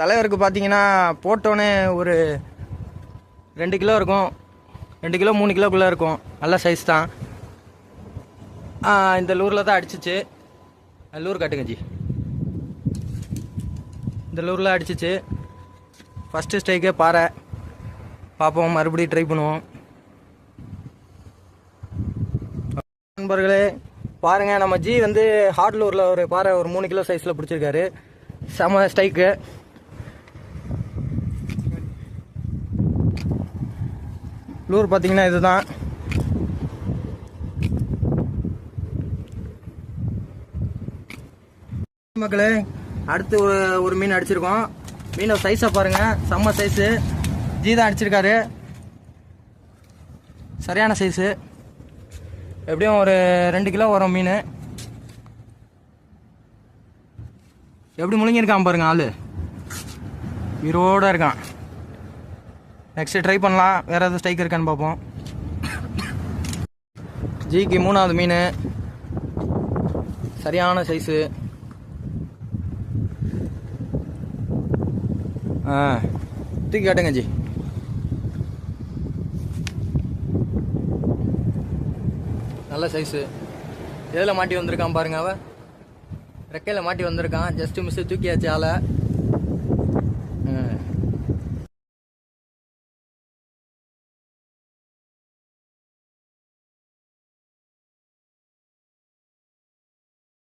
தலைவருக்கு பார்த்தீங்கன்னா போட்டோன்னே ஒரு 2 கிலோ இருக்கும், 2 கிலோ 3 கிலோக்குள்ளே இருக்கும். நல்ல சைஸ் தான். இந்த லூரில் தான் அடிச்சிச்சு. லூர் காட்டுங்க ஜி. இந்த லூரில் அடிச்சிச்சு. ஃபஸ்ட்டு ஸ்ட்ரைக்கே பாறை. பார்ப்போம், மறுபடியும் ட்ரை பண்ணுவோம். நண்பர்களே பாருங்கள், நம்ம ஜி வந்து ஹார்ட் லூரில் ஒரு பாறை ஒரு 3 கிலோ சைஸில் பிடிச்சிருக்காரு. செம ஸ்ட்ரைக்கு. லூர் பார்த்தீங்கன்னா இதுதான். மக்களே அடுத்து ஒரு மீன் அடிச்சிருக்கோம். மீனை சைஸை பாருங்கள், செம்ம சைஸு. ஜி தான் அடிச்சிருக்காரு. சரியான சைஸு. எப்படியும் ஒரு 2 கிலோ வரும் மீன். எப்படி முழுங்கியிருக்கான் பாருங்க, ஆள் உயிரோடு இருக்கான். நெக்ஸ்ட்டு ட்ரை பண்ணலாம், வேறு எதாவது ஸ்ட்ரைக் இருக்கான்னு பார்ப்போம். ஜிக்கு 3வது மீன். சரியான சைஸு. தூக்கி காட்டுங்க ஜி. நல்ல சைஸு. எதில் மாட்டி வந்திருக்கான் பாருங்க, அவன் ரெக்கையில் மாட்டி வந்திருக்கான். ஜஸ்ட்டு மிஸ்ஸு தூக்கியாச்சு ஆளை.